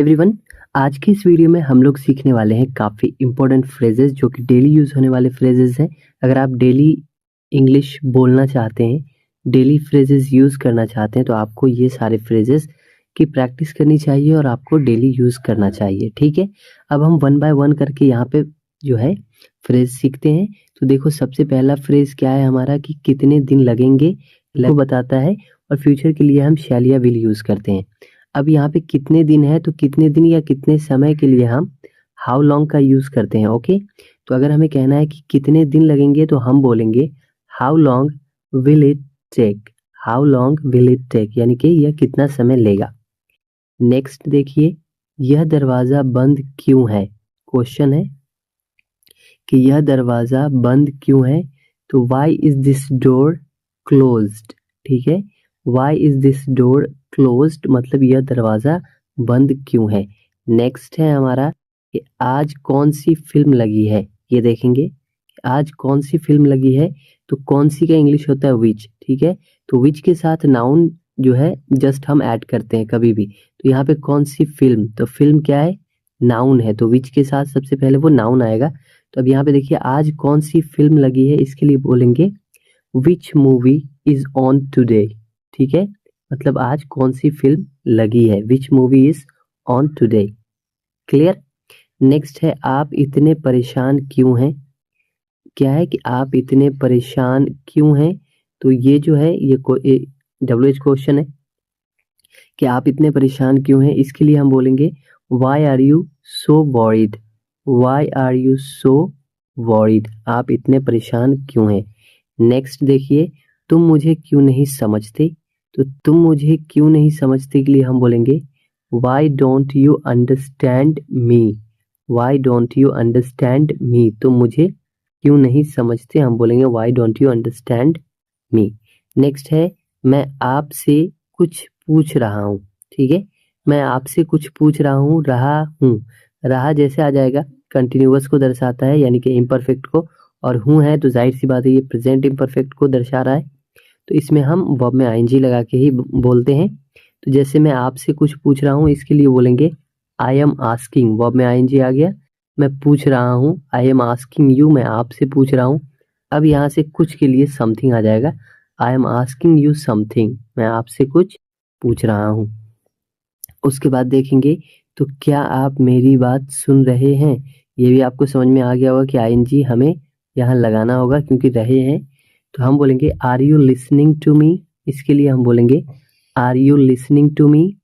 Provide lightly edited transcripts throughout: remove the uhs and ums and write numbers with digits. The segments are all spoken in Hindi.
एवरीवन, आज की इस वीडियो में हम लोग सीखने वाले हैं काफ़ी इंपॉर्टेंट फ्रेजेस जो कि डेली यूज़ होने वाले फ्रेजेस हैं। अगर आप डेली इंग्लिश बोलना चाहते हैं, डेली फ्रेजेस यूज़ करना चाहते हैं तो आपको ये सारे फ्रेजेस की प्रैक्टिस करनी चाहिए और आपको डेली यूज़ करना चाहिए, ठीक है। अब हम वन बाय वन करके यहाँ पे जो है फ्रेज सीखते हैं। तो देखो, सबसे पहला फ्रेज क्या है हमारा कि कितने दिन लगेंगे वो बताता है, और फ्यूचर के लिए हम शैल या विल यूज़ करते हैं। अब यहाँ पे कितने दिन है तो कितने दिन या कितने समय के लिए हम हाउ लॉन्ग का यूज़ करते हैं, ओके। तो अगर हमें कहना है कि कितने दिन लगेंगे तो हम बोलेंगे how long will it take. How long will it take यानी कि यह कितना समय लेगा। नेक्स्ट देखिए, यह दरवाज़ा बंद क्यों है। क्वेश्चन है कि यह दरवाज़ा बंद क्यों है, तो why is this door closed, ठीक है। Why is this door closed मतलब यह दरवाज़ा बंद क्यों है। नेक्स्ट है हमारा कि आज कौन सी फिल्म लगी है। ये देखेंगे आज कौन सी फिल्म लगी है, तो कौन सी का इंग्लिश होता है विच, ठीक है। तो विच के साथ नाउन जो है जस्ट हम ऐड करते हैं कभी भी। तो यहाँ पे कौन सी फिल्म, तो फिल्म क्या है, नाउन है, तो विच के साथ सबसे पहले वो नाउन आएगा। तो अब यहाँ पे देखिए आज कौन सी फिल्म लगी है, इसके लिए बोलेंगे which movie is on today, ठीक है। मतलब आज कौन सी फिल्म लगी है, which movie is on today. Clear. Next है आप इतने परेशान क्यों हैं। क्या है कि आप इतने परेशान क्यों हैं, तो ये जो है ये WH क्वेश्चन है कि आप इतने परेशान क्यों हैं। इसके लिए हम बोलेंगे why are you so worried. Why are you so worried, आप इतने परेशान क्यों हैं। नेक्स्ट देखिए, तुम मुझे क्यों नहीं समझते, तो तुम मुझे क्यों नहीं समझते के लिए हम बोलेंगे why don't you understand me. Why don't you understand me, तुम मुझे क्यों नहीं समझते, हम बोलेंगे why don't you understand me. Next है मैं आपसे कुछ पूछ रहा हूँ, ठीक है। मैं आपसे कुछ पूछ रहा हूँ, रहा हूँ, रहा जैसे आ जाएगा कंटिन्यूअस को दर्शाता है यानी कि इम्परफेक्ट को, और हूँ है तो जाहिर सी बात है ये प्रेजेंट इम्परफेक्ट को दर्शा रहा है। तो इसमें हम वर्ब में आईएनजी लगा के ही बोलते हैं। तो जैसे मैं आपसे कुछ पूछ रहा हूँ, इसके लिए बोलेंगे आई एम आस्किंग, वर्ब में आईएनजी आ गया। मैं पूछ रहा हूँ, आई एम आस्किंग यू, मैं आपसे पूछ रहा हूँ। अब यहाँ से कुछ के लिए समथिंग आ जाएगा, I am asking you something, मैं आपसे कुछ पूछ रहा हूँ। उसके बाद देखेंगे तो क्या आप मेरी बात सुन रहे हैं। ये भी आपको समझ में आ गया होगा कि आईएनजी हमें यहाँ लगाना होगा क्योंकि रहे हैं। तो हम बोलेंगे are you listening to me. इसके लिए हम बोलेंगे are you listening to me,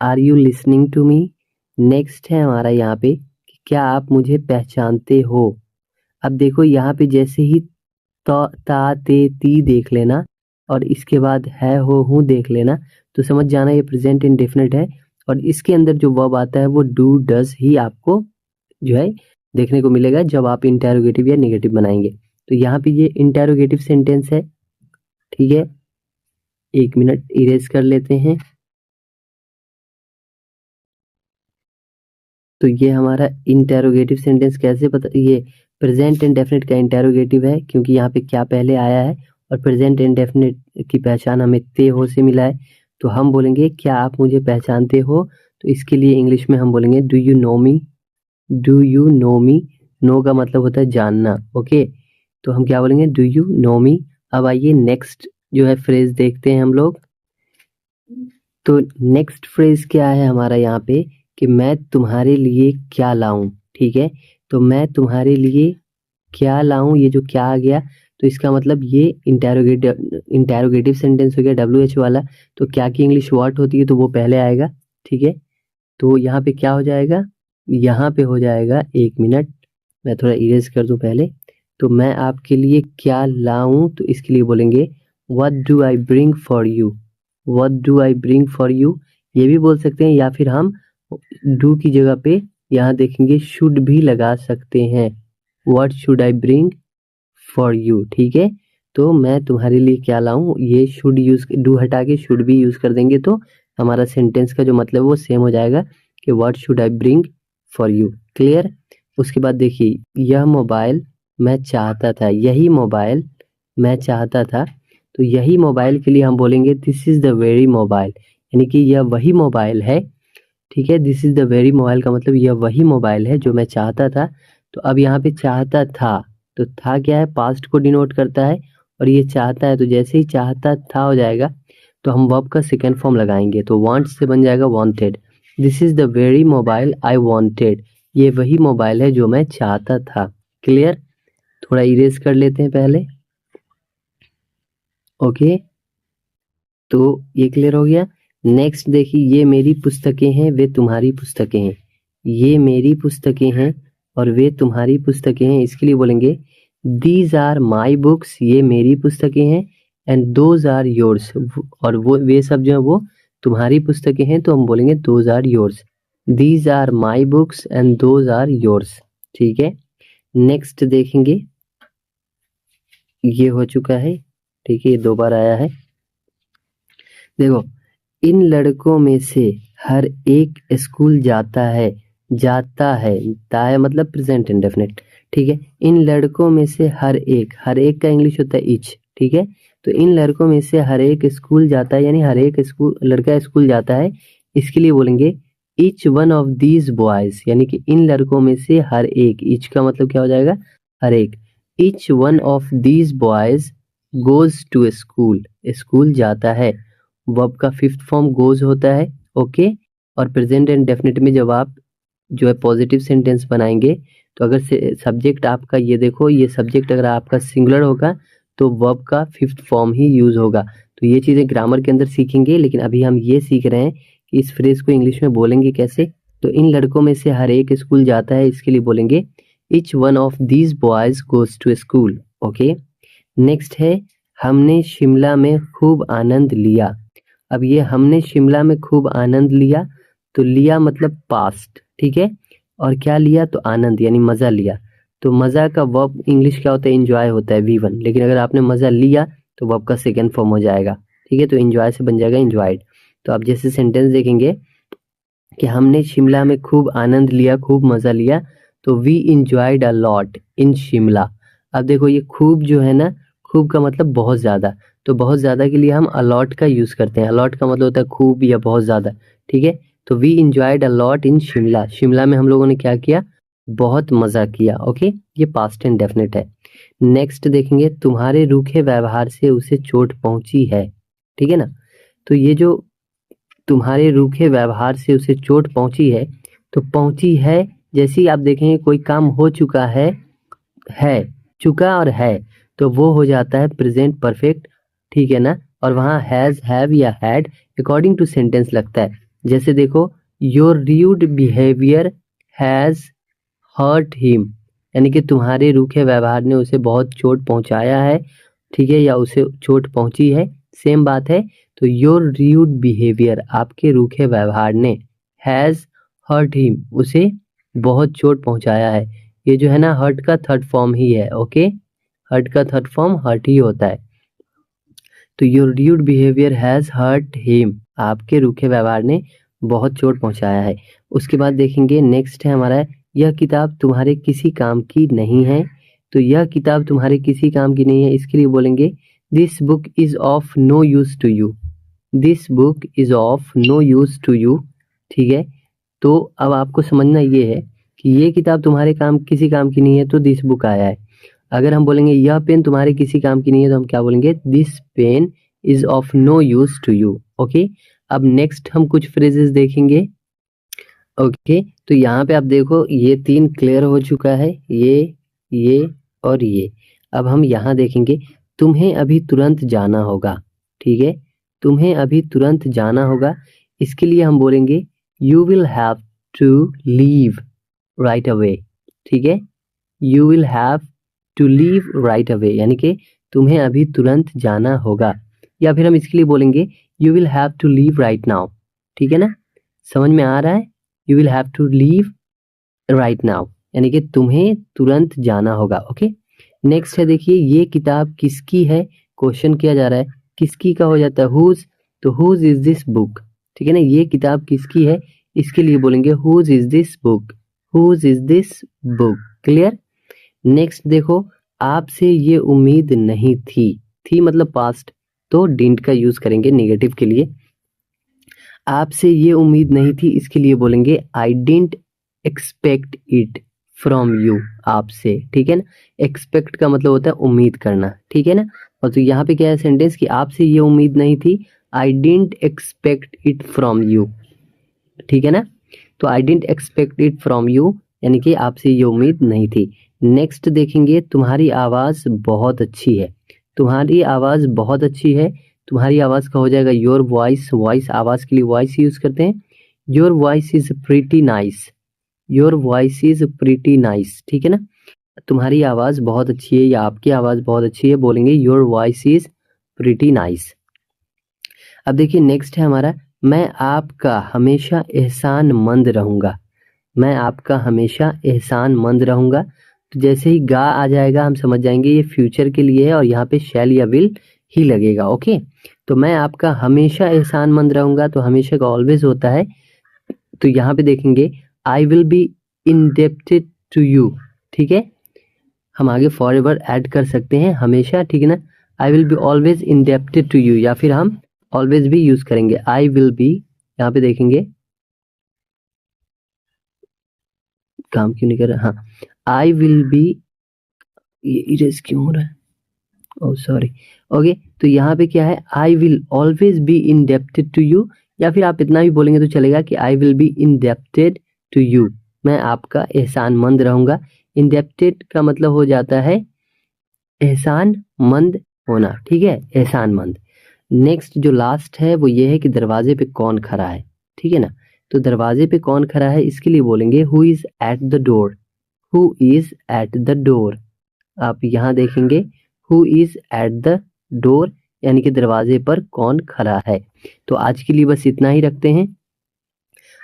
are you listening to me. Next है हमारा यहाँ पे कि क्या आप मुझे पहचानते हो। अब देखो यहाँ पे जैसे ही ता ते ती देख लेना और इसके बाद है हो हूँ देख लेना, तो समझ जाना ये प्रेजेंट इंडेफिनिट है। और इसके अंदर जो वर्ब आता है वो डू डज ही आपको जो है देखने को मिलेगा जब आप इंटेरोगेटिव या नेगेटिव बनाएंगे। तो यहाँ पे ये इंटेरोगेटिव सेंटेंस है, ठीक है। एक मिनट इरेज कर लेते हैं। तो ये हमारा इंटेरोगेटिव सेंटेंस कैसे पता, ये प्रेजेंट इंडेफिनिट का इंटेरोगेटिव है क्योंकि यहाँ पे क्या पहले आया है, और प्रेजेंट इंडेफिनिट की पहचान हमें ते हो से मिला है। तो हम बोलेंगे क्या आप मुझे पहचानते हो, तो इसके लिए इंग्लिश में हम बोलेंगे do you know me. Do you know me, no का मतलब होता है जानना, ओके। तो हम क्या बोलेंगे डू यू नो मी। अब आइए नेक्स्ट जो है फ्रेज देखते हैं हम लोग। तो नेक्स्ट फ्रेज क्या है हमारा यहाँ पे कि मैं तुम्हारे लिए क्या लाऊं, ठीक है। तो मैं तुम्हारे लिए क्या लाऊं, ये जो क्या आ गया तो इसका मतलब ये इंटेरोगेटिव सेंटेंस हो गया WH वाला। तो क्या की इंग्लिश व्हाट होती है, तो वो पहले आएगा, ठीक है। तो यहाँ पे क्या हो जाएगा, यहाँ पे हो जाएगा, एक मिनट मैं थोड़ा इरेज कर दूं पहले। तो मैं आपके लिए क्या लाऊं, तो इसके लिए बोलेंगे what do I bring for you. What do I bring for you, ये भी बोल सकते हैं, या फिर हम डू की जगह पे यहाँ देखेंगे शुड भी लगा सकते हैं। What should I bring for you, ठीक है। तो मैं तुम्हारे लिए क्या लाऊं, ये शुड यूज, डू हटा के शुड भी यूज कर देंगे तो हमारा सेंटेंस का जो मतलब वो सेम हो जाएगा कि what should I bring for you. Clear. उसके बाद देखिए, यह मोबाइल मैं चाहता था, यही मोबाइल मैं चाहता था। तो यही मोबाइल के लिए हम बोलेंगे this is the very mobile, यानी कि यह वही मोबाइल है, ठीक है। This is the very mobile का मतलब यह वही मोबाइल है जो मैं चाहता था। तो अब यहाँ पे चाहता था, तो था क्या है, पास्ट को डिनोट करता है, और ये चाहता है, तो जैसे ही चाहता था हो जाएगा तो हम वर्ब का सेकेंड फॉर्म लगाएंगे, तो वांट्स से बन जाएगा wanted. This is the very mobile I wanted, ये वही मोबाइल है जो मैं चाहता था। क्लियर? थोड़ा इरेज कर लेते हैं पहले। ओके, तो ये क्लियर हो गया। नेक्स्ट देखिए, ये मेरी पुस्तकें हैं, वे तुम्हारी पुस्तकें हैं। ये मेरी पुस्तकें हैं और वे तुम्हारी पुस्तकें हैं, इसके लिए बोलेंगे दीज आर माई बुक्स, ये मेरी पुस्तकें हैं, एंड दोज आर योर्स, और वो वे सब जो है वो तुम्हारी पुस्तकें हैं, तो हम बोलेंगे those are yours. These are my books and those are yours. ठीक है, नेक्स्ट देखेंगे, ये हो चुका है। ठीक है, ये 2 बार आया है। देखो, इन लड़कों में से हर एक स्कूल जाता है। जाता है मतलब प्रेजेंट इंडेफिनिट। ठीक है, इन लड़कों में से हर एक का इंग्लिश होता है ईच। ठीक है, तो इन लड़कों में से हर एक स्कूल जाता है, यानी हर एक लड़का स्कूल जाता है, इसके लिए बोलेंगे each one of these boys, यानी कि इन लड़कों में से हर एक, ईच का मतलब क्या हो जाएगा, हर एक। Each one of these boys goes to school, school जाता है। वर्ब का 5th फॉर्म गोज होता है। ओके, और प्रेजेंट एंड डेफिनेट में जब आप जो है पॉजिटिव सेंटेंस बनाएंगे, तो अगर सब्जेक्ट आपका, ये देखो, ये सब्जेक्ट अगर आपका सिंगुलर होगा तो वर्ब का 5th फॉर्म ही यूज होगा। तो ये चीजें ग्रामर के अंदर सीखेंगे, लेकिन अभी हम ये सीख रहे हैं कि इस फ्रेज को इंग्लिश में बोलेंगे कैसे। तो इन लड़कों में से हर एक स्कूल जाता है, इसके लिए बोलेंगे each one of these boys goes to school. Okay, next है हमने शिमला में खूब आनंद लिया। अब ये हमने शिमला में खूब आनंद लिया, तो लिया मतलब पास्ट। ठीक है, और क्या लिया, तो आनंद, यानी मजा लिया। तो मजा का वर्ब इंग्लिश क्या होता है, एंजॉय होता है, V1। लेकिन अगर आपने मजा लिया तो वर्ब का सेकेंड फॉर्म हो जाएगा। ठीक है, तो एंजॉय से बन जाएगा एंजॉयड। तो आप जैसे सेंटेंस देखेंगे कि हमने शिमला में खूब आनंद लिया, खूब मजा लिया, तो we enjoyed a lot in Shimla. अब देखो, ये खूब जो है ना, खूब का मतलब बहुत ज्यादा, तो बहुत ज्यादा के लिए हम अलॉट का यूज करते हैं। अलॉट का मतलब होता है खूब या बहुत ज्यादा। ठीक है, तो we enjoyed a lot in Shimla, Shimla में हम लोगों ने क्या किया, बहुत मजा किया। ओके, ये पास्ट एंड डेफिनेट है। नेक्स्ट देखेंगे, तुम्हारे रूखे व्यवहार से उसे चोट पहुंची है। ठीक है ना, तो ये जो तुम्हारे रूखे व्यवहार से उसे चोट पहुंची है, तो पहुंची है, जैसे ही आप देखेंगे कोई काम हो चुका है, चुका और है, तो वो हो जाता है प्रेजेंट परफेक्ट। ठीक है ना, और वहाँ हैज, हैव या हैड अकॉर्डिंग टू सेंटेंस लगता है। जैसे देखो, your rude behaviour has hurt him, यानी कि तुम्हारे रूखे व्यवहार ने उसे बहुत चोट पहुंचाया है। ठीक है, या उसे चोट पहुंची है, सेम बात है। तो योर र्यूड बिहेवियर, आपके रूखे व्यवहार ने, हैज हर्ट हिम, उसे बहुत चोट पहुंचाया है। ये जो है ना, हर्ट का 3rd फॉर्म ही है। ओके, हर्ट का 3rd फॉर्म हर्ट ही होता है। तो your rude behaviour has hurt him, आपके रूखे व्यवहार ने बहुत चोट पहुंचाया है। उसके बाद देखेंगे, नेक्स्ट है हमारा, यह किताब तुम्हारे किसी काम की नहीं है। तो यह किताब तुम्हारे किसी काम की नहीं है, इसके लिए बोलेंगे this book is of no use to you. This book is of no use to you. ठीक है, तो अब आपको समझना ये है कि ये किताब तुम्हारे किसी काम की नहीं है, तो दिस बुक आया है। अगर हम बोलेंगे यह पेन तुम्हारे किसी काम की नहीं है, तो हम क्या बोलेंगे, this pen is of no use to you. Okay, अब नेक्स्ट हम कुछ फ्रेजेस देखेंगे। ओके, तो यहाँ पे आप देखो, ये 3 क्लियर हो चुका है, ये और ये। अब हम यहाँ देखेंगे, तुम्हें अभी तुरंत जाना होगा। ठीक है, तुम्हें अभी तुरंत जाना होगा, इसके लिए हम बोलेंगे you will have to leave right away. ठीक है, you will have to leave right away, यानी कि तुम्हें अभी तुरंत जाना होगा। या फिर हम इसके लिए बोलेंगे you will have to leave right now. ठीक है ना, समझ में आ रहा है, you will have to leave right now, यानी कि तुम्हें तुरंत जाना होगा। ओके, नेक्स्ट है, देखिए, ये किताब किसकी है, क्वेश्चन किया जा रहा है, किसकी का हो जाता है हुज, तो हुज इज दिस बुक। ठीक है ना, ये किताब किसकी है, इसके लिए बोलेंगे whose is this book, whose is this book. Clear? Next देखो, आपसे ये उम्मीद नहीं थी, थी मतलब पास्ट, तो डिडंट का यूज करेंगे नेगेटिव के लिए। आपसे ये उम्मीद नहीं थी, इसके लिए बोलेंगे I didn't expect it from you, आपसे, ठीक है ना। एक्सपेक्ट का मतलब होता है उम्मीद करना, ठीक है ना। और तो यहाँ पे क्या है सेंटेंस कि आपसे ये उम्मीद नहीं थी, I didn't expect it from you, ठीक है ना। तो I didn't expect it from you यानी कि आपसे ये उम्मीद नहीं थी। नेक्स्ट देखेंगे, तुम्हारी आवाज़ बहुत अच्छी है। तुम्हारी आवाज़ बहुत अच्छी है, तुम्हारी आवाज़ का हो जाएगा योर वॉइस। वॉइस आवाज़ के लिए वॉइस यूज़ करते हैं। Your voice is pretty nice, your voice is pretty nice, ठीक है ना। तुम्हारी आवाज़ बहुत अच्छी है या आपकी आवाज़ बहुत अच्छी है, बोलेंगे your voice is pretty nice. अब देखिए नेक्स्ट है हमारा, मैं आपका हमेशा एहसानमंद रहूँगा। मैं आपका हमेशा एहसानमंद रहूँगा। तो जैसे ही गा आ जाएगा हम समझ जाएंगे ये फ्यूचर के लिए है और यहाँ पे शैल या विल ही लगेगा, ओके। तो मैं आपका हमेशा एहसानमंद रहूँगा, तो हमेशा का ऑलवेज होता है। तो यहाँ पे देखेंगे I will be indebted to you, ठीक है। हम आगे फॉर एवर ऐड कर सकते हैं हमेशा, ठीक है ना। I will be always indebted to you, या फिर हम ऑलवेज भी यूज करेंगे। आई विल बी, यहाँ पे देखेंगे काम क्यों नहीं कर रहा, हाँ आई विल बी, ये इरेज क्यों हो रहा है, ओह सॉरी, ओके। तो यहाँ पे क्या है, I will always be indebted to you, या फिर आप इतना भी बोलेंगे तो चलेगा कि I will be indebted to you, मैं आपका एहसानमंद रहूंगा। इंडेप्टेड का मतलब हो जाता है एहसानमंद होना, ठीक है, एहसानमंद। नेक्स्ट जो लास्ट है वो ये है कि दरवाजे पे कौन खड़ा है, ठीक है ना। तो दरवाजे पे कौन खड़ा है इसके लिए बोलेंगे who is at the door, who is at the door. आप यहाँ देखेंगे who is at the door यानी कि दरवाजे पर कौन खड़ा है। तो आज के लिए बस इतना ही रखते हैं।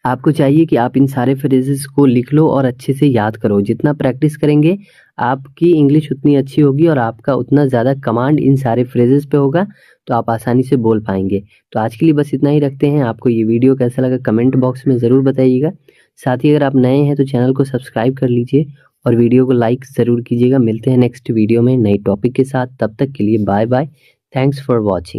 आपको चाहिए कि आप इन सारे फ्रेजेस को लिख लो और अच्छे से याद करो। जितना प्रैक्टिस करेंगे आपकी इंग्लिश उतनी अच्छी होगी और आपका उतना ज़्यादा कमांड इन सारे फ्रेजेस पे होगा, तो आप आसानी से बोल पाएंगे। तो आज के लिए बस इतना ही रखते हैं। आपको ये वीडियो कैसा लगा कमेंट बॉक्स में ज़रूर बताइएगा। साथ ही अगर आप नए हैं तो चैनल को सब्सक्राइब कर लीजिए और वीडियो को लाइक ज़रूर कीजिएगा। मिलते हैं नेक्स्ट वीडियो में नए टॉपिक के साथ, तब तक के लिए bye bye. Thanks for watching.